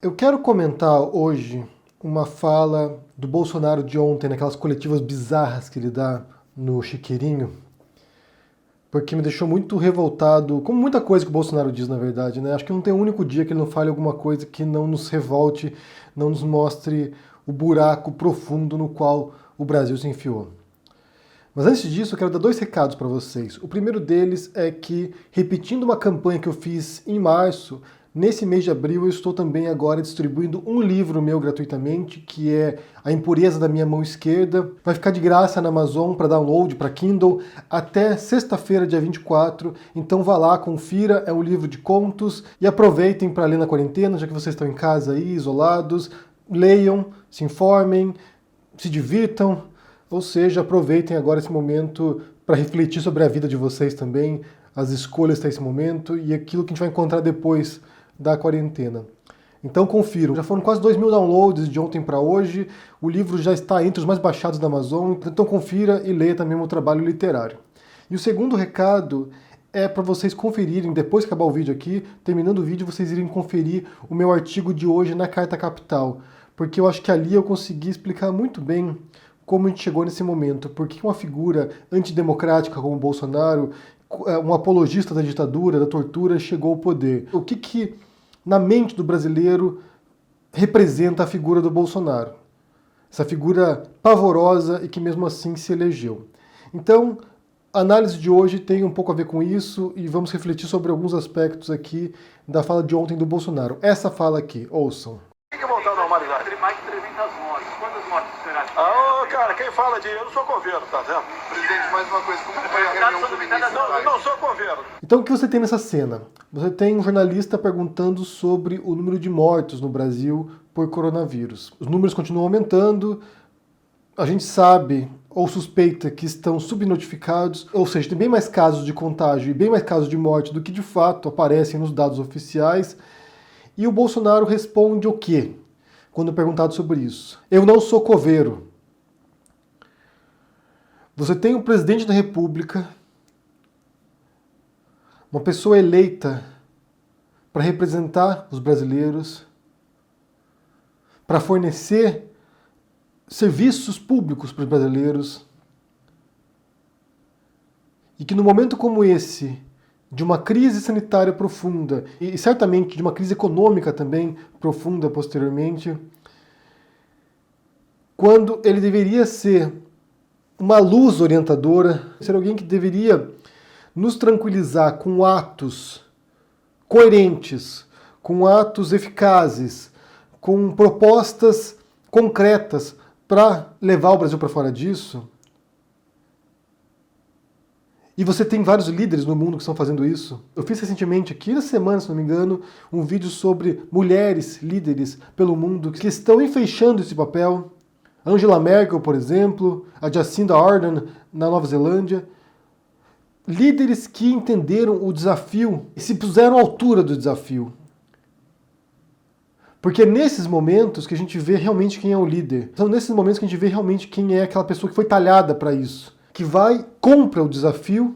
Eu quero comentar hoje uma fala do Bolsonaro de ontem, naquelas coletivas bizarras que ele dá no Chiqueirinho, porque me deixou muito revoltado, como muita coisa que o Bolsonaro diz, na verdade, né? Acho que não tem um único dia que ele não fale alguma coisa que não nos revolte, não nos mostre o buraco profundo no qual o Brasil se enfiou. Mas antes disso, eu quero dar dois recados para vocês. O primeiro deles é que, repetindo uma campanha que eu fiz em março, nesse mês de abril eu estou também agora distribuindo um livro meu gratuitamente, que é A Impureza da Minha Mão Esquerda. Vai ficar de graça na Amazon para download, para Kindle, até sexta-feira, dia 24. Então vá lá, confira, é um livro de contos e aproveitem para ler na quarentena, já que vocês estão em casa aí, isolados. Leiam, se informem, se divirtam. Ou seja, aproveitem agora esse momento para refletir sobre a vida de vocês também, as escolhas até esse momento e aquilo que a gente vai encontrar depois da quarentena. Então confiram. Já foram quase 2.000 downloads de ontem para hoje, o livro já está entre os mais baixados da Amazon, então confira e leia também o meu trabalho literário. E o segundo recado é para vocês conferirem, depois que acabar o vídeo aqui, terminando o vídeo, vocês irem conferir o meu artigo de hoje na Carta Capital, porque eu acho que ali eu consegui explicar muito bem como a gente chegou nesse momento, por que uma figura antidemocrática como o Bolsonaro, um apologista da ditadura, da tortura, chegou ao poder. O que na mente do brasileiro representa a figura do Bolsonaro? Essa figura pavorosa e que mesmo assim se elegeu. Então, a análise de hoje tem um pouco a ver com isso e vamos refletir sobre alguns aspectos aqui da fala de ontem do Bolsonaro. Essa fala aqui, ouçam. Tem que voltar à normalidade. Mais de 300 mortes. Quantas mortes o senhor acha? Cara, quem fala de... Eu não sou coveiro, tá vendo? Presidente, mais uma coisa. Como foi a reunião do ministro? Não sou coveiro. Então o que você tem nessa cena? Você tem um jornalista perguntando sobre o número de mortos no Brasil por coronavírus. Os números continuam aumentando, a gente sabe ou suspeita que estão subnotificados, ou seja, tem bem mais casos de contágio e bem mais casos de morte do que de fato aparecem nos dados oficiais. E o Bolsonaro responde o quê? Quando perguntado sobre isso. Eu não sou coveiro. Você tem o presidente da República, uma pessoa eleita para representar os brasileiros, para fornecer serviços públicos para os brasileiros, e que no momento como esse, de uma crise sanitária profunda e certamente de uma crise econômica também profunda posteriormente, quando ele deveria ser uma luz orientadora, ser alguém que deveria nos tranquilizar com atos coerentes, com atos eficazes, com propostas concretas para levar o Brasil para fora disso. E você tem vários líderes no mundo que estão fazendo isso. Eu fiz recentemente, aqui na semana, se não me engano, um vídeo sobre mulheres líderes pelo mundo que estão enfeixando esse papel. Angela Merkel, por exemplo, a Jacinda Ardern na Nova Zelândia. Líderes que entenderam o desafio e se puseram à altura do desafio. Porque é nesses momentos que a gente vê realmente quem é o líder. São nesses momentos que a gente vê realmente quem é aquela pessoa que foi talhada para isso. Que vai, compra o desafio,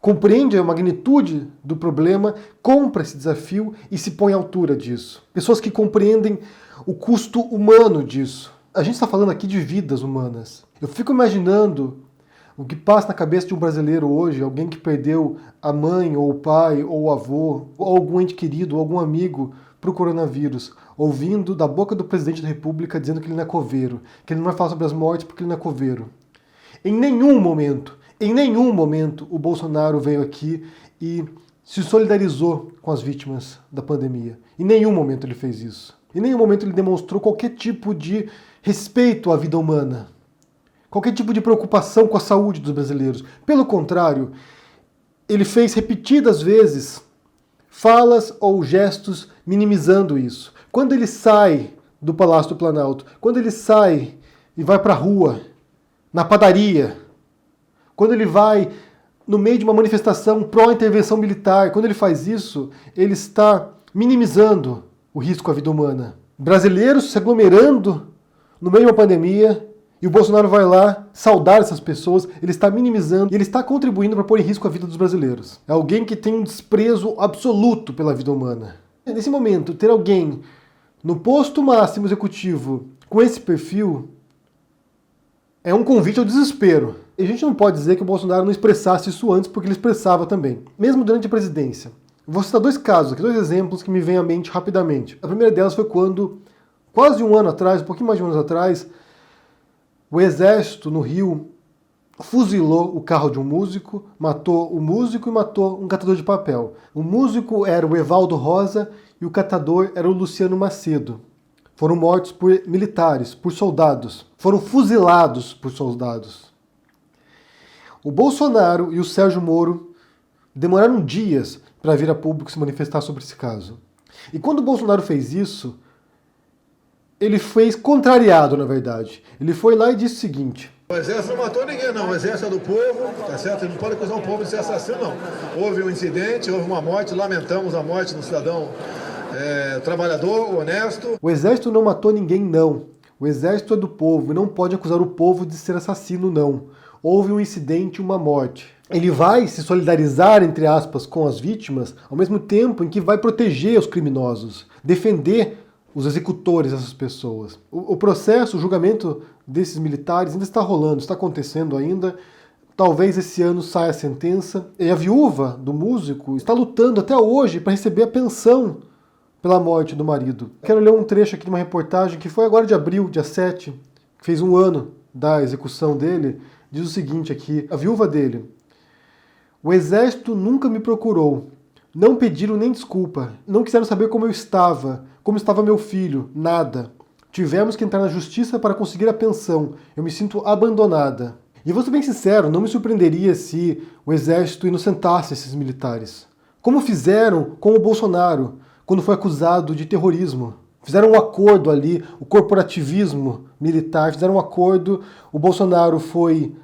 compreende a magnitude do problema, compra esse desafio e se põe à altura disso. Pessoas que compreendem o custo humano disso. A gente está falando aqui de vidas humanas. Eu fico imaginando o que passa na cabeça de um brasileiro hoje, alguém que perdeu a mãe, ou o pai, ou o avô, ou algum ente querido, ou algum amigo para o coronavírus, ouvindo da boca do presidente da República dizendo que ele não é coveiro, que ele não vai falar sobre as mortes porque ele não é coveiro. Em nenhum momento, o Bolsonaro veio aqui e se solidarizou com as vítimas da pandemia. Em nenhum momento ele fez isso. Em nenhum momento ele demonstrou qualquer tipo de respeito à vida humana, qualquer tipo de preocupação com a saúde dos brasileiros. Pelo contrário, ele fez repetidas vezes falas ou gestos minimizando isso. Quando ele sai do Palácio do Planalto, quando ele sai e vai para a rua, na padaria, quando ele vai no meio de uma manifestação pró-intervenção militar, quando ele faz isso, ele está minimizando o risco à vida humana. Brasileiros se aglomerando no meio de uma pandemia, e o Bolsonaro vai lá saudar essas pessoas, ele está minimizando e ele está contribuindo para pôr em risco a vida dos brasileiros. É alguém que tem um desprezo absoluto pela vida humana. Nesse momento, ter alguém No posto máximo executivo, com esse perfil, é um convite ao desespero. E a gente não pode dizer que o Bolsonaro não expressasse isso antes, porque ele expressava também, mesmo durante a presidência. Vou citar dois casos aqui, dois exemplos que me vêm à mente rapidamente. A primeira delas foi quando, quase um ano atrás, um pouquinho mais de um ano atrás, o exército no Rio fuzilou o carro de um músico, matou o músico e matou um catador de papel. O músico era o Evaldo Rosa e o catador era o Luciano Macedo. Foram mortos por militares, por soldados. Foram fuzilados por soldados. O Bolsonaro e o Sérgio Moro demoraram dias para vir a público se manifestar sobre esse caso. E quando o Bolsonaro fez isso, ele fez contrariado, na verdade. Ele foi lá e disse o seguinte: o exército não matou ninguém, não. O exército é do povo, tá certo? Ele não pode acusar o povo de ser assassino, não. Houve um incidente, houve uma morte, lamentamos a morte de um cidadão trabalhador, honesto. O exército não matou ninguém, não. O exército é do povo e não pode acusar o povo de ser assassino, não. Houve um incidente, uma morte. Ele vai se solidarizar, entre aspas, com as vítimas, ao mesmo tempo em que vai proteger os criminosos, defender os executores dessas pessoas. O processo, o julgamento desses militares ainda está rolando, está acontecendo ainda. Talvez esse ano saia a sentença. E a viúva do músico está lutando até hoje para receber a pensão pela morte do marido. Quero ler um trecho aqui de uma reportagem que foi agora de abril, dia 7, que fez um ano da execução dele. Diz o seguinte aqui, a viúva dele: o exército nunca me procurou, não pediram nem desculpa, não quiseram saber como eu estava, como estava meu filho, nada. Tivemos que entrar na justiça para conseguir a pensão, eu me sinto abandonada. E vou ser bem sincero, não me surpreenderia se o exército inocentasse esses militares. Como fizeram com o Bolsonaro, quando foi acusado de terrorismo. Fizeram um acordo ali, o corporativismo militar, fizeram um acordo, o Bolsonaro foi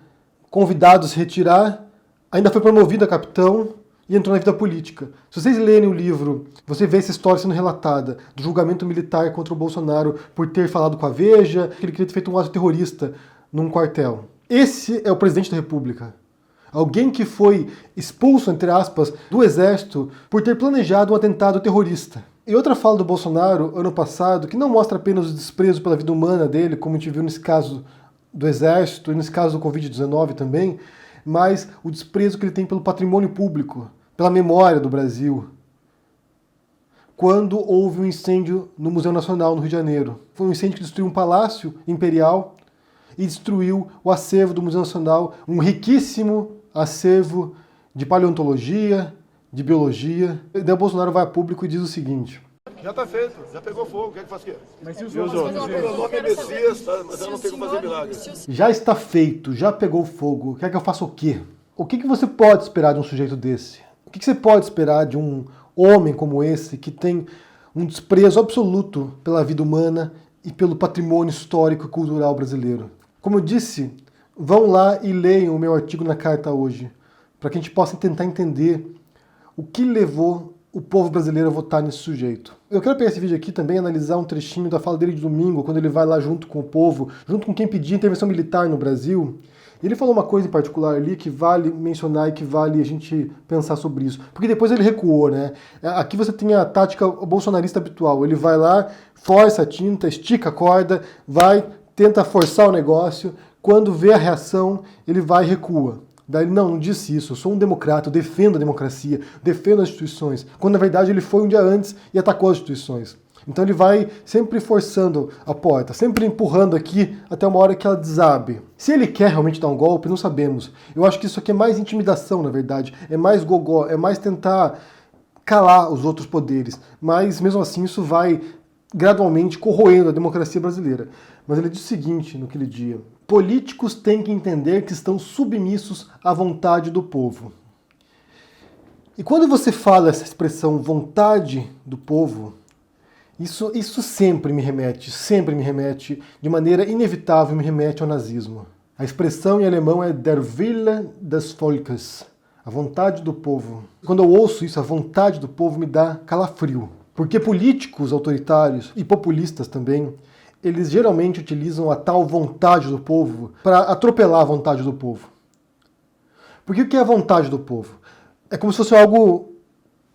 convidado a se retirar, ainda foi promovido a capitão e entrou na vida política. Se vocês lerem o livro, você vê essa história sendo relatada, do julgamento militar contra o Bolsonaro por ter falado com a Veja, que ele queria ter feito um ato terrorista num quartel. Esse é o presidente da República. Alguém que foi expulso, entre aspas, do exército por ter planejado um atentado terrorista. E outra fala do Bolsonaro, ano passado, que não mostra apenas o desprezo pela vida humana dele, como a gente viu nesse caso do exército e nesse caso do Covid-19 também, mas o desprezo que ele tem pelo patrimônio público, pela memória do Brasil. Quando houve um incêndio no Museu Nacional, no Rio de Janeiro. Foi um incêndio que destruiu um palácio imperial e destruiu o acervo do Museu Nacional, um riquíssimo acervo de paleontologia, de biologia. E daí o Bolsonaro vai a público e diz o seguinte: Já tá feito, já pegou fogo, quer que faça o quê? Mas e os outros? Meu nome é Messias, mas eu não tenho como fazer milagre. já está feito, já pegou fogo, quer que eu faça o quê? O que você pode esperar de um sujeito desse? O que você pode esperar de um homem como esse, que tem um desprezo absoluto pela vida humana e pelo patrimônio histórico e cultural brasileiro? Como eu disse, vão lá e leiam o meu artigo na Carta hoje, para que a gente possa tentar entender o que levou o povo brasileiro a votar nesse sujeito. Eu quero pegar esse vídeo aqui também e analisar um trechinho da fala dele de domingo, quando ele vai lá junto com o povo, junto com quem pedia intervenção militar no Brasil. Ele falou uma coisa em particular ali que vale mencionar e que vale a gente pensar sobre isso. Porque depois ele recuou, né? Aqui você tem a tática bolsonarista habitual. Ele vai lá, força a tinta, estica a corda, vai, tenta forçar o negócio. Quando vê a reação, ele vai e recua. Daí ele, não disse isso, eu sou um democrata, eu defendo a democracia, defendo as instituições. Quando na verdade ele foi um dia antes e atacou as instituições. Então ele vai sempre forçando a porta, sempre empurrando aqui até uma hora que ela desabe. Se ele quer realmente dar um golpe, não sabemos. Eu acho que isso aqui é mais intimidação, na verdade. É mais gogó, é mais tentar calar os outros poderes. Mas mesmo assim isso vai gradualmente corroendo a democracia brasileira. Mas ele diz o seguinte no aquele dia: políticos têm que entender que estão submissos à vontade do povo. E quando você fala essa expressão vontade do povo, isso sempre me remete, de maneira inevitável, me remete ao nazismo. A expressão em alemão é der Wille des Volkes, a vontade do povo. Quando eu ouço isso, a vontade do povo, me dá calafrio. Porque políticos autoritários e populistas também, eles geralmente utilizam a tal vontade do povo para atropelar a vontade do povo. Porque o que é a vontade do povo? É como se fosse algo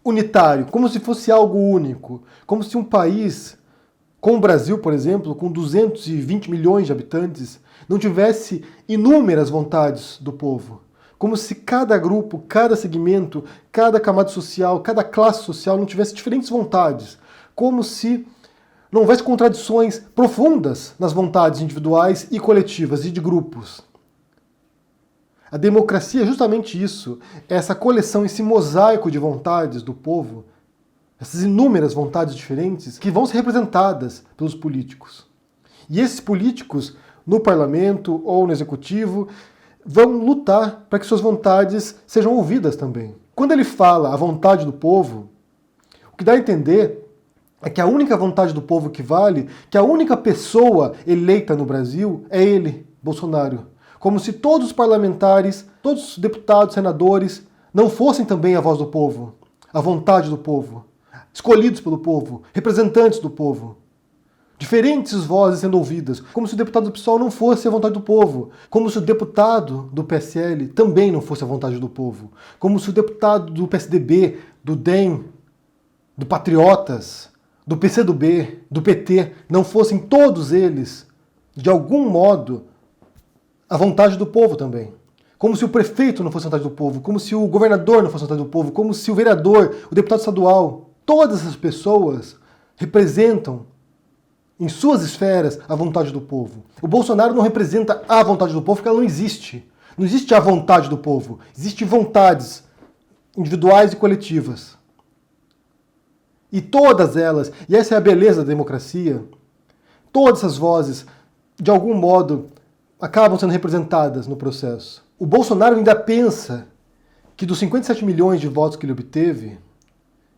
unitário, como se fosse algo único, como se um país Como o Brasil, por exemplo, com 220 milhões de habitantes, não tivesse inúmeras vontades do povo. Como se cada grupo, cada segmento, cada camada social, cada classe social não tivesse diferentes vontades. Como se não houvesse contradições profundas nas vontades individuais e coletivas e de grupos. A democracia é justamente isso, é essa coleção, esse mosaico de vontades do povo, essas inúmeras vontades diferentes que vão ser representadas pelos políticos. E esses políticos, no parlamento ou no executivo, vão lutar para que suas vontades sejam ouvidas também. Quando ele fala a vontade do povo, o que dá a entender é que a única vontade do povo que vale, que a única pessoa eleita no Brasil é ele, Bolsonaro. Como se todos os parlamentares, todos os deputados, senadores, não fossem também a voz do povo, a vontade do povo, escolhidos pelo povo, representantes do povo. Diferentes vozes sendo ouvidas, como se o deputado do PSOL não fosse a vontade do povo, como se o deputado do PSL também não fosse a vontade do povo, como se o deputado do PSDB, do DEM, do Patriotas, do PCdoB, do PT, não fossem todos eles, de algum modo, a vontade do povo também. Como se o prefeito não fosse a vontade do povo, como se o governador não fosse a vontade do povo, como se o vereador, o deputado estadual, todas essas pessoas representam em suas esferas a vontade do povo. O Bolsonaro não representa a vontade do povo porque ela não existe. Não existe a vontade do povo. Existem vontades individuais e coletivas. E todas elas, e essa é a beleza da democracia, todas essas vozes, de algum modo, acabam sendo representadas no processo. O Bolsonaro ainda pensa que dos 57 milhões de votos que ele obteve,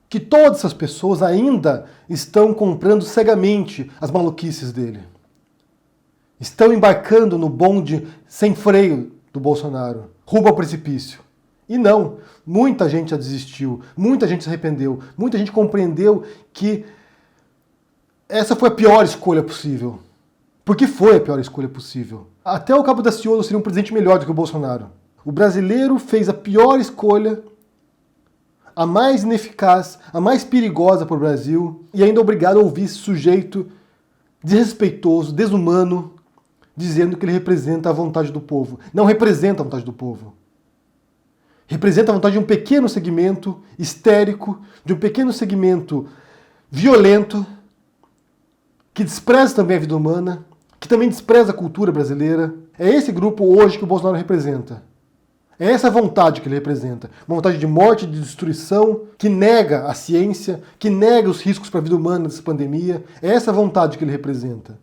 que todas essas pessoas ainda estão comprando cegamente as maluquices dele. Estão embarcando no bonde sem freio do Bolsonaro, rumo ao precipício. E não, muita gente já desistiu, muita gente se arrependeu, muita gente compreendeu que essa foi a pior escolha possível. Porque foi a pior escolha possível. Até o Cabo Daciolo seria um presidente melhor do que o Bolsonaro. O brasileiro fez a pior escolha, a mais ineficaz, a mais perigosa para o Brasil, e ainda obrigado a ouvir esse sujeito desrespeitoso, desumano, dizendo que ele representa a vontade do povo. Não representa a vontade do povo. Representa a vontade de um pequeno segmento histérico, de um pequeno segmento violento, que despreza também a vida humana, que também despreza a cultura brasileira. É esse grupo hoje que o Bolsonaro representa. É essa vontade que ele representa. Uma vontade de morte, de destruição, que nega a ciência, que nega os riscos para a vida humana dessa pandemia. É essa vontade que ele representa.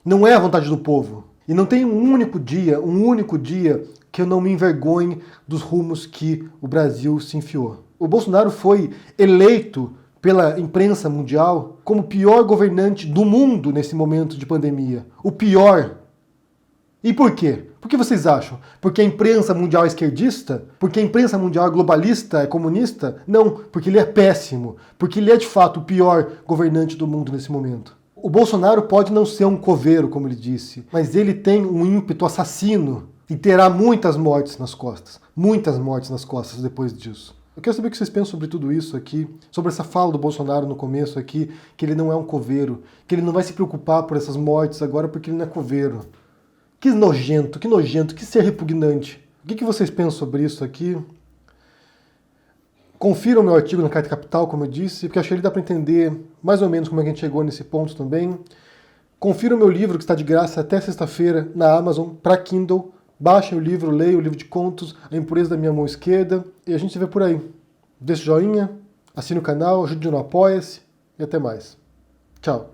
Não é a vontade do povo. E não tem um único dia que eu não me envergonhe dos rumos que o Brasil se enfiou. O Bolsonaro foi eleito pela imprensa mundial como o pior governante do mundo nesse momento de pandemia. O pior. E por quê? Por que vocês acham? Porque a imprensa mundial é esquerdista? Porque a imprensa mundial é globalista, é comunista? Não, porque ele é péssimo. Porque ele é de fato o pior governante do mundo nesse momento. O Bolsonaro pode não ser um coveiro, como ele disse, mas ele tem um ímpeto assassino e terá muitas mortes nas costas. Muitas mortes nas costas depois disso. Eu quero saber o que vocês pensam sobre tudo isso aqui, sobre essa fala do Bolsonaro no começo aqui, que ele não é um coveiro, que ele não vai se preocupar por essas mortes agora porque ele não é coveiro. Que nojento, que ser repugnante. O que vocês pensam sobre isso aqui? Confiram meu artigo na Carta Capital, como eu disse, porque acho que ele dá para entender mais ou menos como é que a gente chegou nesse ponto também. Confiram meu livro, que está de graça até sexta-feira na Amazon, para Kindle. Baixem o livro, leiam o livro de contos, A Impureza da Minha Mão Esquerda, e a gente se vê por aí. Deixe o joinha, assine o canal, ajude no Apoia-se, e até mais. Tchau.